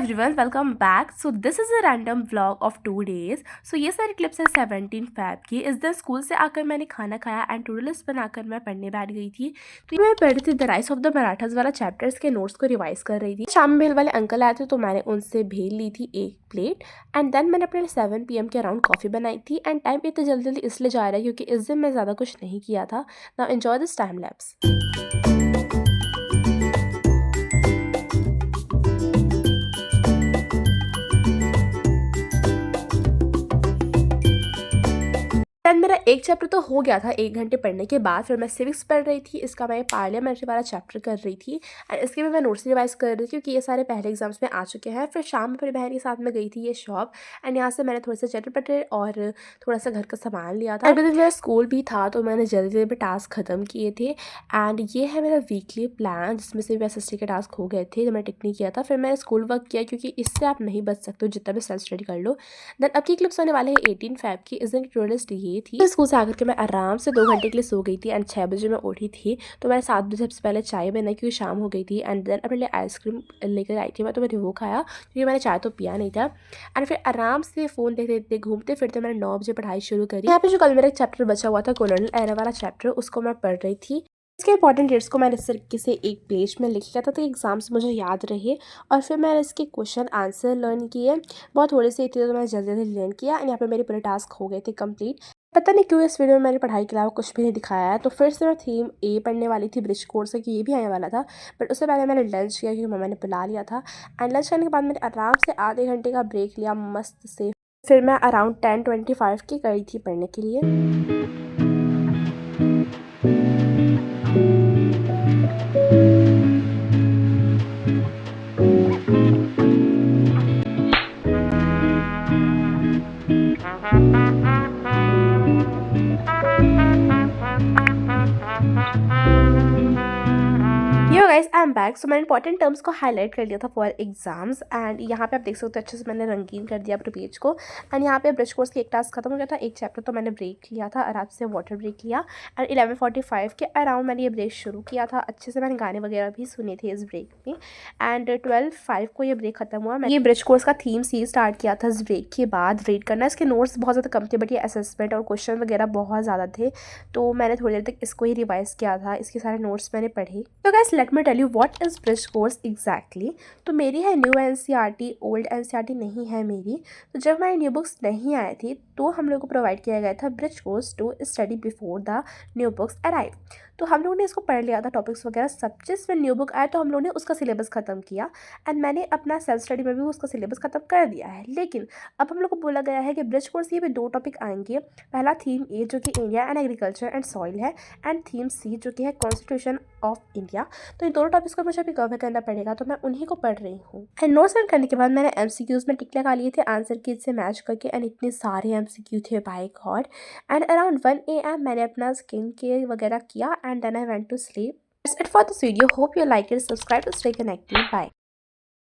everyone, welcome back. So this is a random vlog of 2 days. So ये सारी clips है 17 Feb की। इस दिन स्कूल से आकर मैंने खाना खाया एंड टू डू लिस्ट बनाकर मैं पढ़ने बैठ गई थी। तो मैं पढ़ रही थी the rice of the Marathas वाला चैप्टर्स के नोट्स को रिवाइज कर रही थी। शाम में भेल वाले अंकल आए थे तो मैंने उनसे भेल ली थी एक प्लेट एंड देन मैंने अपने 7 PM के अराउंड कॉफ़ी बनाई थी। एंड टाइम इतना जल्दी जल्दी इसलिए जा रहा है क्योंकि इस दिन मैं ज़्यादा कुछ नहीं किया था। Now enjoy this time lapse. Then मेरा एक चैप्टर तो हो गया था 1 घंटे पढ़ने के बाद। फिर मैं सिविक्स पढ़ रही थी, इसका मैं पार्लियामेंट्री वाला चैप्टर कर रही थी एंड इसके भी मैं नोट्स रिवाइज कर रही थी क्योंकि ये सारे पहले एग्जाम्स में आ चुके हैं। फिर शाम में अपनी बहन के साथ में गई थी ये शॉप एंड यहाँ से मैंने थोड़े से चटर पटर और थोड़ा सा घर का सामान लिया था। अगले दिन मेरा स्कूल भी था तो मैंने जल्दी जल्दी में टास्क ख़त्म किए थे एंड ये है मेरा वीकली प्लान जिसमें से भी SST के टास्क हो गए थे जो मैंने टिक नहीं किया था। फिर मैंने स्कूल वर्क किया क्योंकि इससे आप नहीं बच सकते हो जितना भी सेल्फ स्टडी कर लो। देन अब की क्लिप्स होने वाले हैं 18 Feb की। इस दिन की लिस्ट ये थी। स्कूल से आकर के मैं आराम से 2 घंटे के लिए सो गई थी एंड 6 बजे मैं उठी थी। तो मैंने 7 बजे सबसे पहले चाय बनाई क्योंकि शाम हो गई थी एंड देन अपने लिए आइसक्रीम लेकर आई थी मैं, तो मैंने वो खाया क्योंकि मैंने चाय तो पिया नहीं था। एंड फिर आराम से फ़ोन देखते देखते घूमते फिरते मैंने 9 बजे पढ़ाई शुरू करी। यहाँ पे जो कल मेरा एक चैप्टर बचा हुआ था कॉलोनियल एरा वाला चैप्टर, उसको मैं पढ़ रही थी। इसके इंपॉर्टेंट डेट्स को मैंने इस तरीके से एक पेज में लिख लिया था तो एग्जाम्स मुझे याद रहे। और फिर मैंने इसके क्वेश्चन आंसर लर्न किए, बहुत थोड़े से थे तो मैंने जल्दी जल्दी लर्न किया एंड यहाँ पे मेरे पूरे टास्क हो गए थे कंप्लीट। पता नहीं क्यों इस वीडियो में मैंने पढ़ाई के अलावा कुछ भी नहीं दिखाया है। तो फिर से मैं थीम ए पढ़ने वाली थी ब्रिज कोर्स से कि ये भी आने वाला था, बट उससे पहले मैंने लंच किया क्योंकि मम्मा ने बुला लिया था। एंड लंच करने के बाद मैंने आराम से आधे घंटे का ब्रेक लिया मस्त से। फिर मैं अराउंड 10:25 की गई थी पढ़ने के लिए। Yo guys I'm back. So मैंने इंपॉर्टेंट टर्म्स को हाईलाइट कर लिया था फॉर एग्जाम्स एंड यहाँ पे आप देख सकते हो अच्छे से मैंने रंगीन कर दिया अपने पेज को। एंड यहाँ पे ब्रिज कोर्स की एक टास्क खत्म हो गया था, एक चैप्टर तो मैंने ब्रेक लिया था, आराम से वाटर ब्रेक लिया एंड 11:45 के अराउंड मैंने ये ब्रेक शुरू किया था। अच्छे से मैंने गाने वगैरह भी सुने थे इस ब्रेक में एंड 12:05 को ये ब्रेक खत्म हुआ। मैंने ये ब्रिज कोर्स का थीम सी स्टार्ट किया था इस ब्रेक के बाद रीड करना। इसके नोट्स बहुत ज़्यादा कम थे बट ये असेसमेंट और क्वेश्चन वगैरह बहुत ज़्यादा थे तो मैंने थोड़ी देर तक इसको ही रिवाइज किया था। इसके सारे नोट्स मैंने पढ़े। तो guys let me tell you what is bridge course exactly. तो मेरी है न्यू NCERT, ओल्ड NCERT नहीं है मेरी। तो जब हमारी न्यू बुक्स नहीं आई थी तो हम लोग को प्रोवाइड किया गया था bridge course to study before the new books arrive. तो हम लोगों ने इसको पढ़ लिया था टॉपिक्स वगैरह सब। जिस में न्यू बुक आया तो हम लोगों ने उसका सिलेबस ख़त्म किया एंड मैंने अपना सेल्फ स्टडी में भी उसका सिलेबस ख़त्म कर दिया है। लेकिन अब हम लोग को बोला गया है कि ब्रिज कोर्स ये भी 2 टॉपिक आएंगे। पहला थीम ए जो कि India and agriculture and soil है एंड थीम सी जो कि है कॉन्स्टिट्यूशन ऑफ इंडिया। तो इन दोनों टॉपिक्स को मुझे अभी कवर करना पड़ेगा तो मैं उन्हीं को पढ़ रही हूँ। एंड नोट्स लर्न करने के बाद मैंने MCQs में टिक लगा लिए थे आंसर की से मैच करके एंड इतने सारे MCQ थे by god. And around 1 AM मैंने अपना स्किन केयर वगैरह किया and then I went to sleep. That's it for this video. Hope you like it. Subscribe to stay connected. Bye.